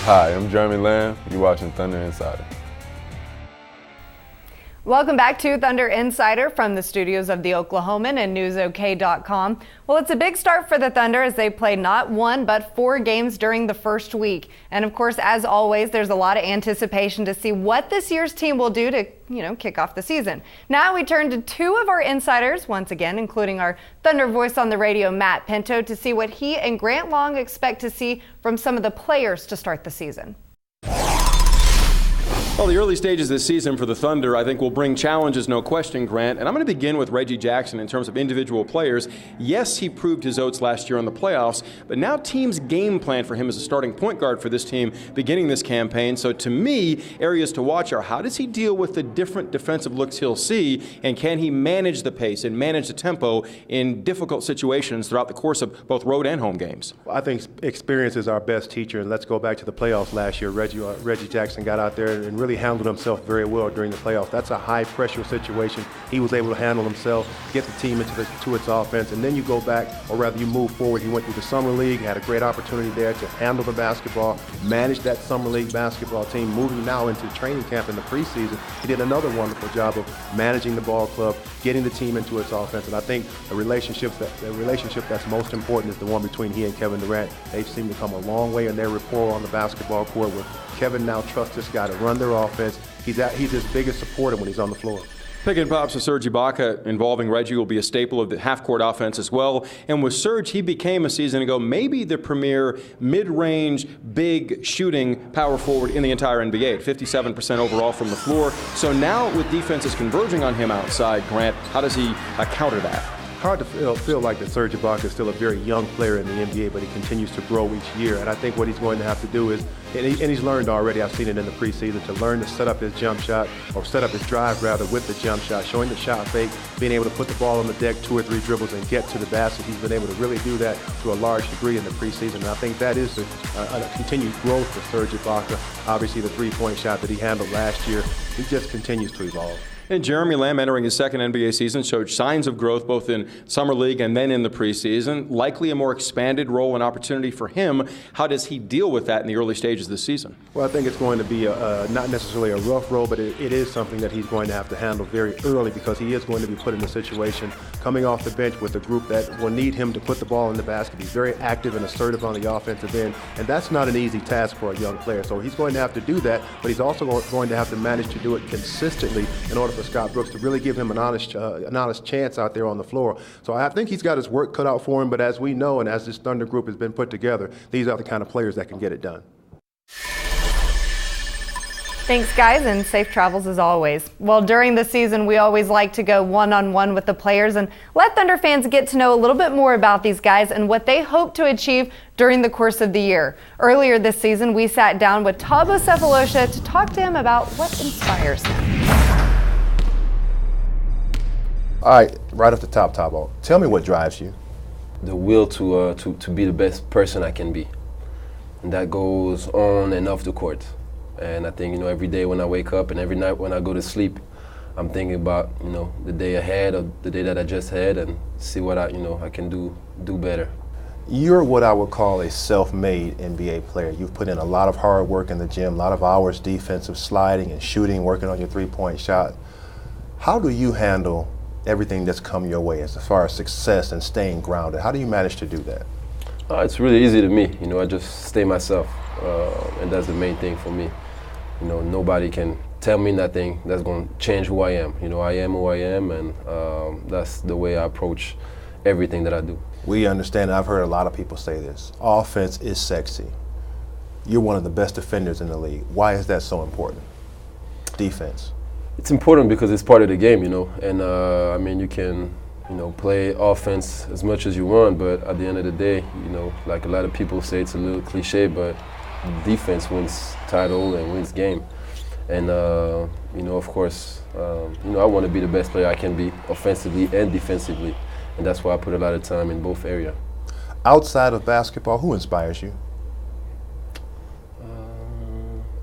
Hi, I'm Jeremy Lamb. You're watching Thunder Insider. Welcome back to Thunder Insider from the studios of The Oklahoman and NewsOK.com. Well, it's a big start for the Thunder as they play not one but 4 games during the first week. And of course, as always, there's a lot of anticipation to see what this year's team will do to, kick off the season. Now we turn to 2 of our insiders, once again, including our Thunder voice on the radio, Matt Pinto, to see what he and Grant Long expect to see from some of the players to start the season. Well, the early stages this season for the Thunder, I think, will bring challenges, no question, Grant. And I'm going to begin with Reggie Jackson in terms of individual players. Yes, he proved his oats last year in the playoffs, but now teams game plan for him as a starting point guard for this team beginning this campaign. So to me, areas to watch are how does he deal with the different defensive looks he'll see, and can he manage the pace and manage the tempo in difficult situations throughout the course of both road and home games? Well, I think experience is our best teacher, and let's go back to the playoffs last year. Reggie Jackson got out there and really handled himself very well during the playoffs. That's a high-pressure situation. He was able to handle himself, get the team to its offense, and then you go back, or rather you move forward. He went through the summer league, had a great opportunity there to handle the basketball, manage that summer league basketball team. Moving now into training camp in the preseason, he did another wonderful job of managing the ball club, getting the team into its offense. And I think the relationship that's most important is the one between he and Kevin Durant. They seem to come a long way in their rapport on the basketball court, where Kevin now trusts this guy to run their offense. He's his biggest supporter when he's on the floor. Pick and pops of Serge Ibaka involving Reggie will be a staple of the half-court offense as well. And with Serge, he became a season ago maybe the premier mid-range, big shooting power forward in the entire NBA, at 57% overall from the floor. So now with defenses converging on him outside, Grant, how does he counter that? Hard to feel like that Serge Ibaka is still a very young player in the NBA, but he continues to grow each year. And I think what he's going to have to do is, and he's learned already, I've seen it in the preseason, to learn to set up his jump shot, or set up his drive rather, with the jump shot, showing the shot fake, being able to put the ball on the deck 2 or 3 dribbles and get to the basket. He's been able to really do that to a large degree in the preseason. And I think that is a continued growth for Serge Ibaka. Obviously the 3-point shot that he handled last year, he just continues to evolve. And Jeremy Lamb, entering his second NBA season, showed signs of growth both in Summer League and then in the preseason. Likely a more expanded role and opportunity for him. How does he deal with that in the early stages of this season? Well, I think it's going to be not necessarily a rough role, but it is something that he's going to have to handle very early, because he is going to be put in a situation coming off the bench with a group that will need him to put the ball in the basket. He's very active and assertive on the offensive end, and that's not an easy task for a young player. So he's going to have to do that, but he's also going to have to manage to do it consistently in order for Scott Brooks to really give him an honest chance out there on the floor. So I think he's got his work cut out for him, but as we know, and as this Thunder group has been put together, these are the kind of players that can get it done. Thanks, guys, and safe travels as always. Well, during the season, we always like to go one-on-one with the players and let Thunder fans get to know a little bit more about these guys and what they hope to achieve during the course of the year. Earlier this season, we sat down with Thabo Sefolosha to talk to him about what inspires him. All right off the top, Thabo, tell me what drives you. The will to be the best person I can be. And that goes on and off the court. And I think, every day when I wake up and every night when I go to sleep, I'm thinking about, the day ahead or the day that I just had, and see what I can do better. You're what I would call a self-made NBA player. You've put in a lot of hard work in the gym, a lot of hours defensive sliding and shooting, working on your 3-point shot. How do you handle everything that's come your way as far as success and staying grounded? How do you manage to do that? It's really easy to me. I just stay myself, and that's the main thing for me. Nobody can tell me nothing that's going to change who I am. I am who I am, and that's the way I approach everything that I do. We understand, I've heard a lot of people say this, offense is sexy. You're one of the best defenders in the league. Why is that so important? Defense. It's important because it's part of the game, and you can, play offense as much as you want, but at the end of the day, like a lot of people say, it's a little cliche, but defense wins title and wins game. And, of course, I want to be the best player I can be offensively and defensively, and that's why I put a lot of time in both areas. Outside of basketball, who inspires you?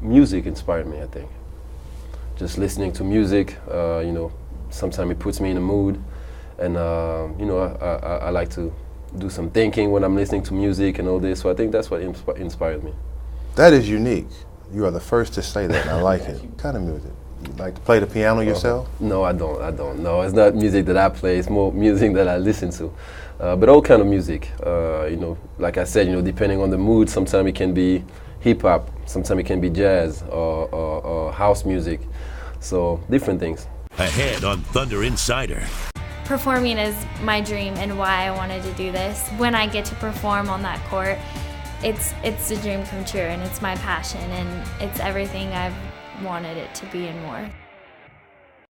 Music inspired me, I think. Just listening to music, sometimes it puts me in a mood, and I like to do some thinking when I'm listening to music and all this. So I think that's what inspired me. That is unique. You are the first to say that, and I like it. What kind of music? You like to play the piano yourself? No, I don't. No, it's not music that I play. It's more music that I listen to. But all kind of music. You know, like I said, you know, depending on the mood, sometimes it can be hip hop, sometimes it can be jazz or house music. So different things. Ahead on Thunder Insider. Performing is my dream and why I wanted to do this. When I get to perform on that court, it's a dream come true, and it's my passion, and it's everything I've wanted it to be and more.